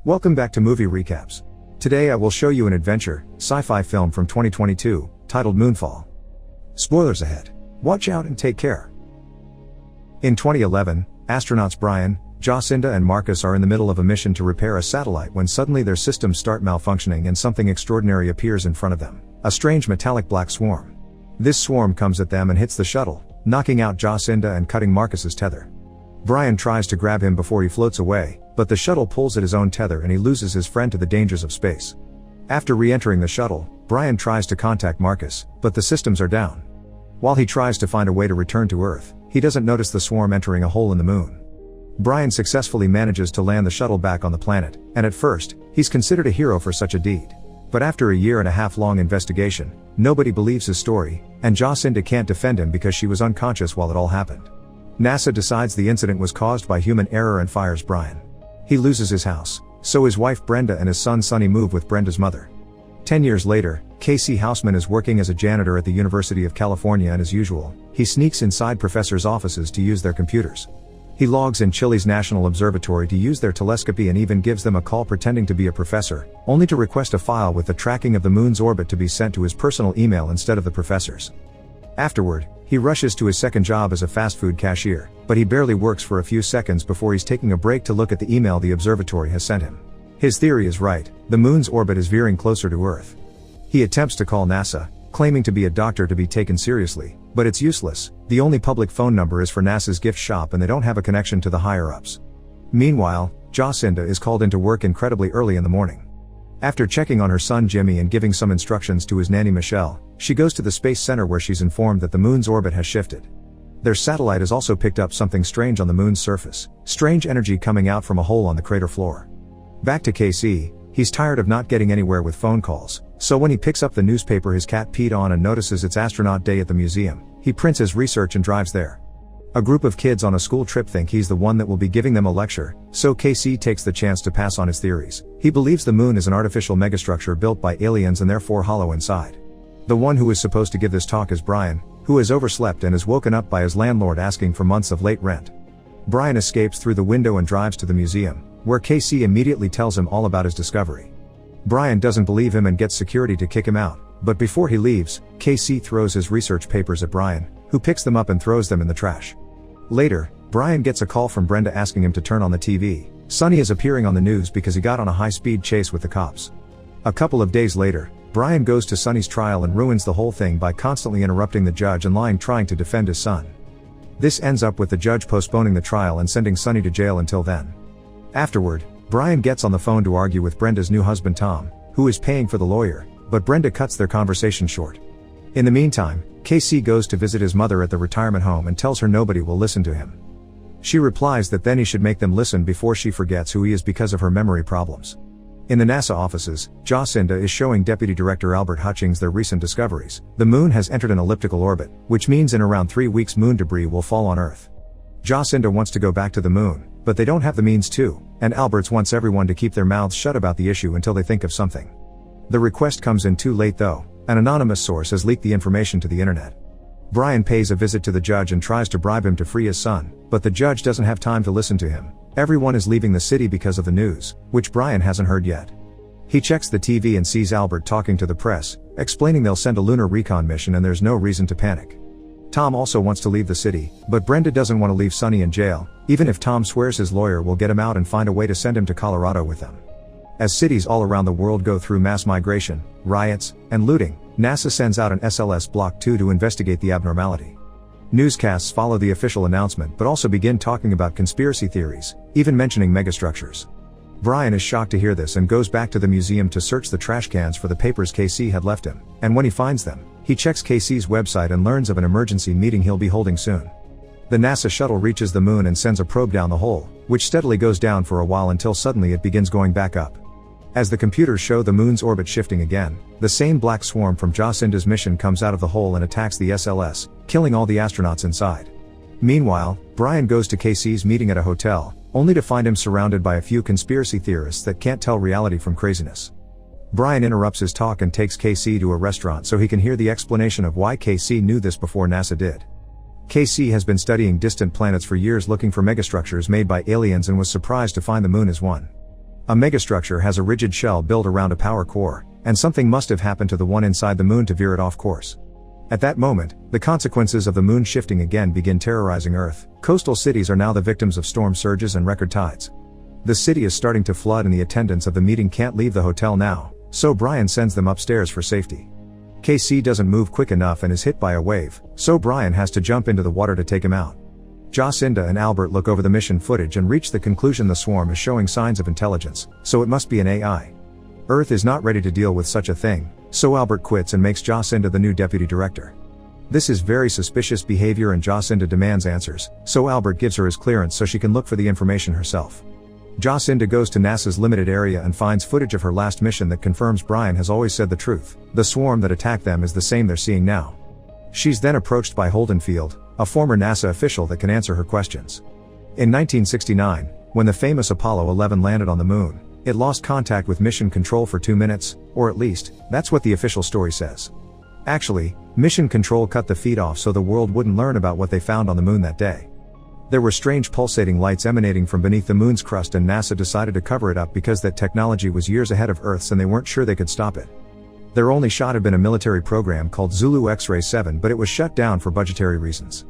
Welcome back to Movie Recaps. Today I will show you an adventure, sci-fi film from 2022, titled Moonfall. Spoilers ahead. Watch out and take care. In 2011, astronauts Brian, Jacinda and Marcus are in the middle of a mission to repair a satellite when suddenly their systems start malfunctioning and something extraordinary appears in front of them. A strange metallic black swarm. This swarm comes at them and hits the shuttle, knocking out Jacinda and cutting Marcus's tether. Brian tries to grab him before he floats away, but the shuttle pulls at his own tether and he loses his friend to the dangers of space. After re-entering the shuttle, Brian tries to contact Marcus, but the systems are down. While he tries to find a way to return to Earth, he doesn't notice the swarm entering a hole in the moon. Brian successfully manages to land the shuttle back on the planet, and at first, he's considered a hero for such a deed. But after a 1.5 year long investigation, nobody believes his story, and Jacinda can't defend him because she was unconscious while it all happened. NASA decides the incident was caused by human error and fires Brian. He loses his house, so his wife Brenda and his son Sonny move with Brenda's mother. 10 years later, Casey Houseman is working as a janitor at the University of California, and as usual, he sneaks inside professors' offices to use their computers. He logs in Chile's National Observatory to use their telescopy and even gives them a call pretending to be a professor, only to request a file with the tracking of the moon's orbit to be sent to his personal email instead of the professor's. Afterward, he rushes to his second job as a fast food cashier, but he barely works for a few seconds before he's taking a break to look at the email the observatory has sent him. His theory is right, the moon's orbit is veering closer to Earth. He attempts to call NASA, claiming to be a doctor to be taken seriously, but it's useless. The only public phone number is for NASA's gift shop and they don't have a connection to the higher-ups. Meanwhile, Jacinda is called into work incredibly early in the morning. After checking on her son Jimmy and giving some instructions to his nanny Michelle, she goes to the Space Center where she's informed that the moon's orbit has shifted. Their satellite has also picked up something strange on the moon's surface, strange energy coming out from a hole on the crater floor. Back to KC, he's tired of not getting anywhere with phone calls, so when he picks up the newspaper his cat peed on and notices it's astronaut day at the museum, he prints his research and drives there. A group of kids on a school trip think he's the one that will be giving them a lecture, so KC takes the chance to pass on his theories. He believes the moon is an artificial megastructure built by aliens and therefore hollow inside. The one who is supposed to give this talk is Brian, who has overslept and is woken up by his landlord asking for months of late rent. Brian escapes through the window and drives to the museum, where KC immediately tells him all about his discovery. Brian doesn't believe him and gets security to kick him out, but before he leaves, KC throws his research papers at Brian, who picks them up and throws them in the trash. Later, Brian gets a call from Brenda asking him to turn on the TV. Sonny is appearing on the news because he got on a high-speed chase with the cops. A couple of days later, Brian goes to Sonny's trial and ruins the whole thing by constantly interrupting the judge and lying trying to defend his son. This ends up with the judge postponing the trial and sending Sonny to jail until then. Afterward, Brian gets on the phone to argue with Brenda's new husband Tom, who is paying for the lawyer, but Brenda cuts their conversation short. In the meantime, KC goes to visit his mother at the retirement home and tells her nobody will listen to him. She replies that then he should make them listen before she forgets who he is because of her memory problems. In the NASA offices, Jacinda is showing Deputy Director Albert Hutchings their recent discoveries. The moon has entered an elliptical orbit, which means in around 3 weeks moon debris will fall on Earth. Jacinda wants to go back to the moon, but they don't have the means to, and Alberts wants everyone to keep their mouths shut about the issue until they think of something. The request comes in too late though. An anonymous source has leaked the information to the internet. Brian pays a visit to the judge and tries to bribe him to free his son, but the judge doesn't have time to listen to him. Everyone is leaving the city because of the news, which Brian hasn't heard yet. He checks the TV and sees Albert talking to the press, explaining they'll send a lunar recon mission and there's no reason to panic. Tom also wants to leave the city, but Brenda doesn't want to leave Sonny in jail, even if Tom swears his lawyer will get him out and find a way to send him to Colorado with them. As cities all around the world go through mass migration, riots, and looting, NASA sends out an SLS Block 2 to investigate the abnormality. Newscasts follow the official announcement but also begin talking about conspiracy theories, even mentioning megastructures. Brian is shocked to hear this and goes back to the museum to search the trash cans for the papers KC had left him, and when he finds them, he checks KC's website and learns of an emergency meeting he'll be holding soon. The NASA shuttle reaches the moon and sends a probe down the hole, which steadily goes down for a while until suddenly it begins going back up. As the computers show the moon's orbit shifting again, the same black swarm from Jacinda's mission comes out of the hole and attacks the SLS, killing all the astronauts inside. Meanwhile, Brian goes to KC's meeting at a hotel, only to find him surrounded by a few conspiracy theorists that can't tell reality from craziness. Brian interrupts his talk and takes KC to a restaurant so he can hear the explanation of why KC knew this before NASA did. KC has been studying distant planets for years looking for megastructures made by aliens and was surprised to find the moon is one. A megastructure has a rigid shell built around a power core, and something must have happened to the one inside the moon to veer it off course. At that moment, the consequences of the moon shifting again begin terrorizing Earth. Coastal cities are now the victims of storm surges and record tides. The city is starting to flood and the attendants of the meeting can't leave the hotel now, so Brian sends them upstairs for safety. KC doesn't move quick enough and is hit by a wave, so Brian has to jump into the water to take him out. Jacinda and Albert look over the mission footage and reach the conclusion the swarm is showing signs of intelligence, so it must be an AI. Earth is not ready to deal with such a thing, so Albert quits and makes Jacinda the new deputy director. This is very suspicious behavior and Jacinda demands answers, so Albert gives her his clearance so she can look for the information herself. Jacinda goes to NASA's limited area and finds footage of her last mission that confirms Brian has always said the truth. The swarm that attacked them is the same they're seeing now. She's then approached by Holden Field, a former NASA official that can answer her questions. In 1969, when the famous Apollo 11 landed on the moon, it lost contact with mission control for 2 minutes, or at least, that's what the official story says. Actually, mission control cut the feed off so the world wouldn't learn about what they found on the moon that day. There were strange pulsating lights emanating from beneath the moon's crust and NASA decided to cover it up because that technology was years ahead of Earth's and they weren't sure they could stop it. Their only shot had been a military program called Zulu X-Ray 7, but it was shut down for budgetary reasons.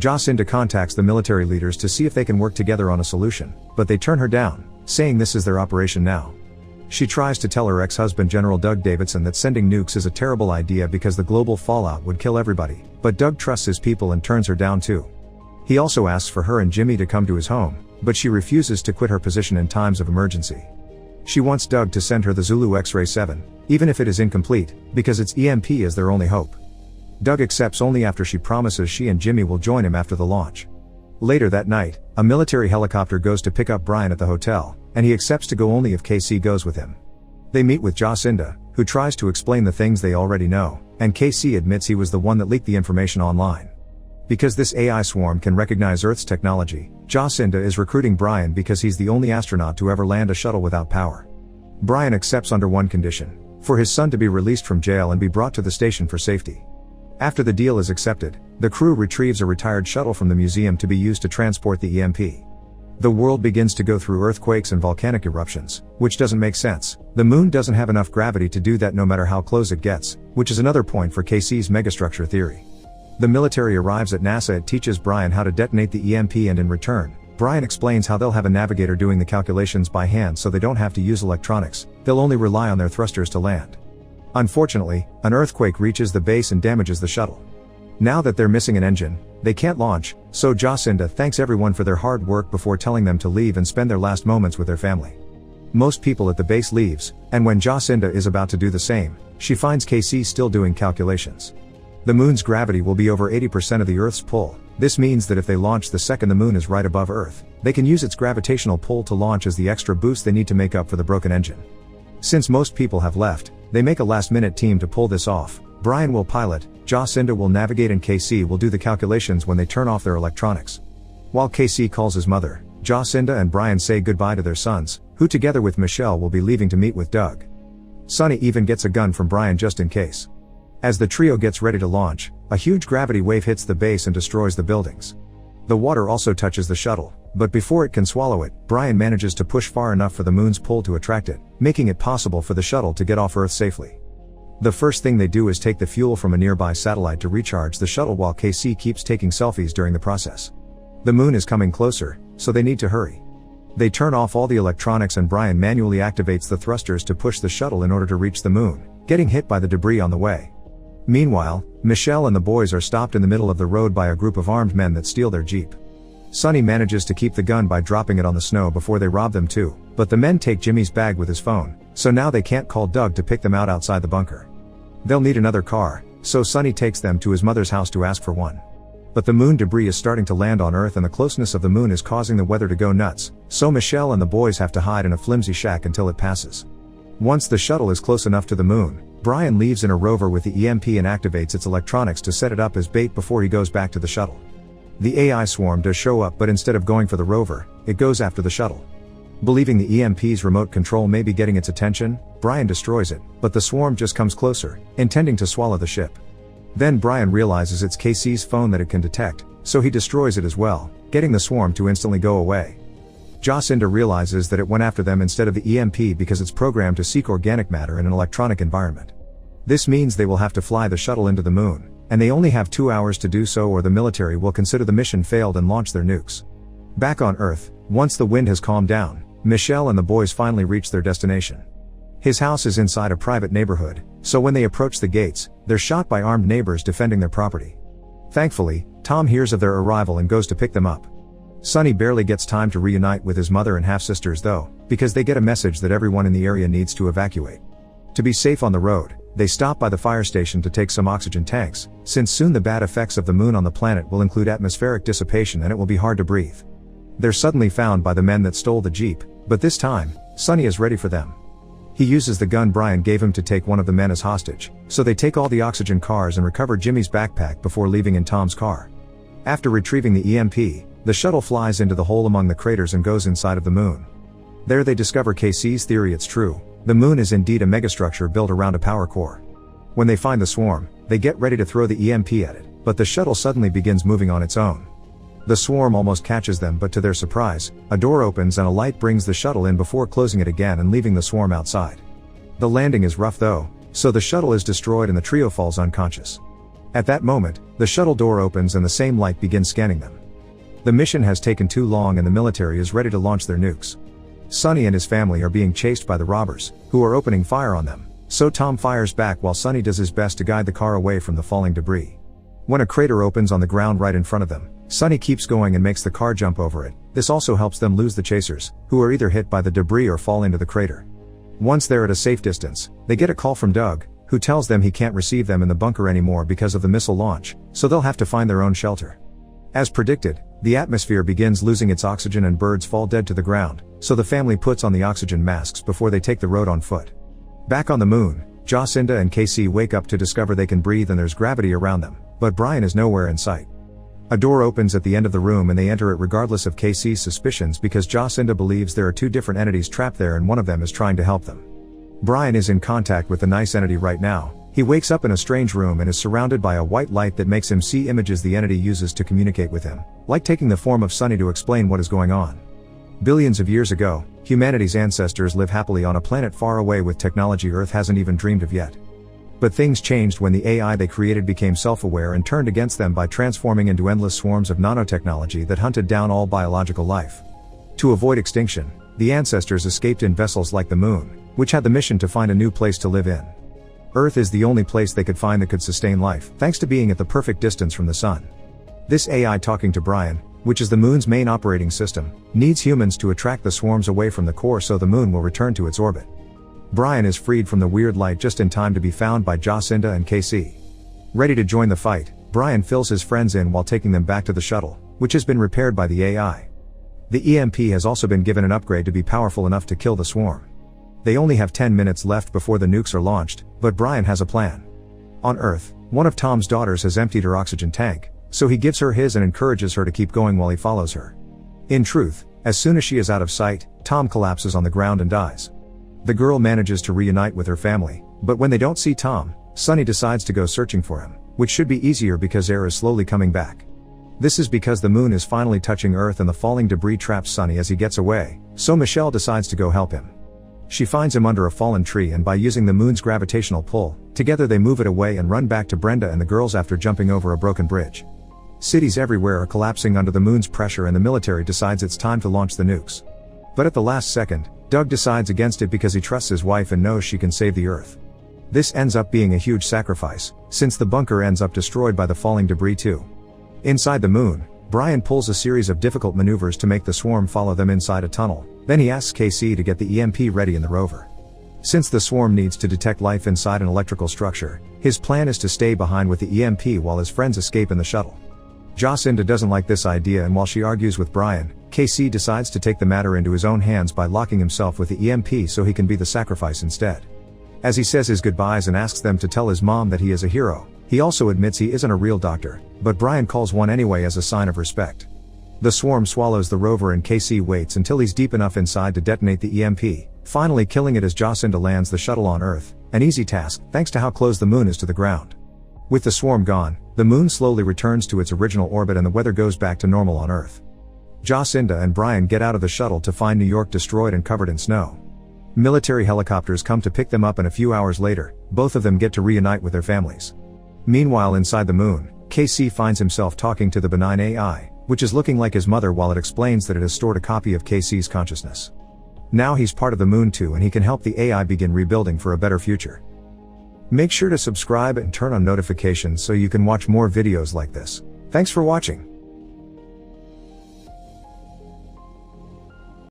Jacinda contacts the military leaders to see if they can work together on a solution, but they turn her down, saying this is their operation now. She tries to tell her ex-husband General Doug Davidson that sending nukes is a terrible idea because the global fallout would kill everybody, but Doug trusts his people and turns her down too. He also asks for her and Jimmy to come to his home, but she refuses to quit her position in times of emergency. She wants Doug to send her the Zulu X-Ray 7, even if it is incomplete, because its EMP is their only hope. Doug accepts only after she promises she and Jimmy will join him after the launch. Later that night, a military helicopter goes to pick up Brian at the hotel, and he accepts to go only if KC goes with him. They meet with Jacinda, who tries to explain the things they already know, and KC admits he was the one that leaked the information online. Because this AI swarm can recognize Earth's technology, Jacinda is recruiting Brian because he's the only astronaut to ever land a shuttle without power. Brian accepts under one condition: for his son to be released from jail and be brought to the station for safety. After the deal is accepted, the crew retrieves a retired shuttle from the museum to be used to transport the EMP. The world begins to go through earthquakes and volcanic eruptions, which doesn't make sense. The moon doesn't have enough gravity to do that no matter how close it gets, which is another point for KC's megastructure theory. The military arrives at NASA. It teaches Brian how to detonate the EMP and in return, Brian explains how they'll have a navigator doing the calculations by hand so they don't have to use electronics, they'll only rely on their thrusters to land. Unfortunately, an earthquake reaches the base and damages the shuttle. Now that they're missing an engine, they can't launch, so Jacinda thanks everyone for their hard work before telling them to leave and spend their last moments with their family. Most people at the base leaves, and when Jacinda is about to do the same, she finds KC still doing calculations. The moon's gravity will be over 80% of the Earth's pull. This means that if they launch the second the moon is right above Earth, they can use its gravitational pull to launch as the extra boost they need to make up for the broken engine. Since most people have left, they make a last-minute team to pull this off. Brian will pilot, Jacinda will navigate and KC will do the calculations when they turn off their electronics. While KC calls his mother, Jacinda and Brian say goodbye to their sons, who together with Michelle will be leaving to meet with Doug. Sonny even gets a gun from Brian just in case. As the trio gets ready to launch, a huge gravity wave hits the base and destroys the buildings. The water also touches the shuttle, but before it can swallow it, Brian manages to push far enough for the moon's pull to attract it, making it possible for the shuttle to get off Earth safely. The first thing they do is take the fuel from a nearby satellite to recharge the shuttle while KC keeps taking selfies during the process. The moon is coming closer, so they need to hurry. They turn off all the electronics and Brian manually activates the thrusters to push the shuttle in order to reach the moon, getting hit by the debris on the way. Meanwhile, Michelle and the boys are stopped in the middle of the road by a group of armed men that steal their Jeep. Sonny manages to keep the gun by dropping it on the snow before they rob them too, but the men take Jimmy's bag with his phone, so now they can't call Doug to pick them out outside the bunker. They'll need another car, so Sonny takes them to his mother's house to ask for one. But the moon debris is starting to land on Earth and the closeness of the moon is causing the weather to go nuts, so Michelle and the boys have to hide in a flimsy shack until it passes. Once the shuttle is close enough to the moon, Brian leaves in a rover with the EMP and activates its electronics to set it up as bait before he goes back to the shuttle. The AI swarm does show up, but instead of going for the rover, it goes after the shuttle. Believing the EMP's remote control may be getting its attention, Brian destroys it, but the swarm just comes closer, intending to swallow the ship. Then Brian realizes it's KC's phone that it can detect, so he destroys it as well, getting the swarm to instantly go away. Jacinda realizes that it went after them instead of the EMP because it's programmed to seek organic matter in an electronic environment. This means they will have to fly the shuttle into the moon, and they only have 2 hours to do so or the military will consider the mission failed and launch their nukes. Back on Earth, once the wind has calmed down, Michelle and the boys finally reach their destination. His house is inside a private neighborhood, so when they approach the gates, they're shot by armed neighbors defending their property. Thankfully, Tom hears of their arrival and goes to pick them up. Sonny barely gets time to reunite with his mother and half-sisters though, because they get a message that everyone in the area needs to evacuate. To be safe on the road, they stop by the fire station to take some oxygen tanks, since soon the bad effects of the moon on the planet will include atmospheric dissipation and it will be hard to breathe. They're suddenly found by the men that stole the Jeep, but this time, Sonny is ready for them. He uses the gun Brian gave him to take one of the men as hostage, so they take all the oxygen cars and recover Jimmy's backpack before leaving in Tom's car. After retrieving the EMP, the shuttle flies into the hole among the craters and goes inside of the moon. There they discover KC's theory it's true, the moon is indeed a megastructure built around a power core. When they find the swarm, they get ready to throw the EMP at it, but the shuttle suddenly begins moving on its own. The swarm almost catches them, but to their surprise, a door opens and a light brings the shuttle in before closing it again and leaving the swarm outside. The landing is rough though, so the shuttle is destroyed and the trio falls unconscious. At that moment, the shuttle door opens and the same light begins scanning them. The mission has taken too long and the military is ready to launch their nukes. Sonny and his family are being chased by the robbers, who are opening fire on them, so Tom fires back while Sonny does his best to guide the car away from the falling debris. When a crater opens on the ground right in front of them, Sonny keeps going and makes the car jump over it. This also helps them lose the chasers, who are either hit by the debris or fall into the crater. Once they're at a safe distance, they get a call from Doug, who tells them he can't receive them in the bunker anymore because of the missile launch, so they'll have to find their own shelter. As predicted, the atmosphere begins losing its oxygen and birds fall dead to the ground, so the family puts on the oxygen masks before they take the road on foot. Back on the moon, Jacinda and KC wake up to discover they can breathe and there's gravity around them, but Brian is nowhere in sight. A door opens at the end of the room and they enter it regardless of KC's suspicions because Jacinda believes there are two different entities trapped there and one of them is trying to help them. Brian is in contact with the nice entity right now. He wakes up in a strange room and is surrounded by a white light that makes him see images the entity uses to communicate with him, like taking the form of Sonny to explain what is going on. Billions of years ago, humanity's ancestors live happily on a planet far away with technology Earth hasn't even dreamed of yet. But things changed when the AI they created became self-aware and turned against them by transforming into endless swarms of nanotechnology that hunted down all biological life. To avoid extinction, the ancestors escaped in vessels like the Moon, which had the mission to find a new place to live in. Earth is the only place they could find that could sustain life, thanks to being at the perfect distance from the Sun. This AI talking to Brian, which is the Moon's main operating system, needs humans to attract the swarms away from the core so the Moon will return to its orbit. Brian is freed from the weird light just in time to be found by Jacinda and KC. Ready to join the fight, Brian fills his friends in while taking them back to the shuttle, which has been repaired by the AI. The EMP has also been given an upgrade to be powerful enough to kill the swarm. They only have 10 minutes left before the nukes are launched, but Brian has a plan. On Earth, one of Tom's daughters has emptied her oxygen tank, so he gives her his and encourages her to keep going while he follows her. In truth, as soon as she is out of sight, Tom collapses on the ground and dies. The girl manages to reunite with her family, but when they don't see Tom, Sonny decides to go searching for him, which should be easier because air is slowly coming back. This is because the Moon is finally touching Earth and the falling debris traps Sonny as he gets away, so Michelle decides to go help him. She finds him under a fallen tree and by using the Moon's gravitational pull, together they move it away and run back to Brenda and the girls after jumping over a broken bridge. Cities everywhere are collapsing under the Moon's pressure and the military decides it's time to launch the nukes. But at the last second, Doug decides against it because he trusts his wife and knows she can save the Earth. This ends up being a huge sacrifice, since the bunker ends up destroyed by the falling debris too. Inside the Moon, Brian pulls a series of difficult maneuvers to make the swarm follow them inside a tunnel, then he asks KC to get the EMP ready in the rover. Since the swarm needs to detect life inside an electrical structure, his plan is to stay behind with the EMP while his friends escape in the shuttle. Jacinda doesn't like this idea and while she argues with Brian, KC decides to take the matter into his own hands by locking himself with the EMP so he can be the sacrifice instead. As he says his goodbyes and asks them to tell his mom that he is a hero, he also admits he isn't a real doctor, but Brian calls one anyway as a sign of respect. The swarm swallows the rover and KC waits until he's deep enough inside to detonate the EMP, finally killing it as Jacinda lands the shuttle on Earth, an easy task thanks to how close the Moon is to the ground. With the swarm gone, the Moon slowly returns to its original orbit and the weather goes back to normal on Earth. Jacinda and Brian get out of the shuttle to find New York destroyed and covered in snow. Military helicopters come to pick them up, and a few hours later, both of them get to reunite with their families. Meanwhile, inside the moon, KC finds himself talking to the benign AI, which is looking like his mother, while it explains that it has stored a copy of KC's consciousness. Now he's part of the moon too, and he can help the AI begin rebuilding for a better future. Make sure to subscribe and turn on notifications so you can watch more videos like this. Thanks for watching.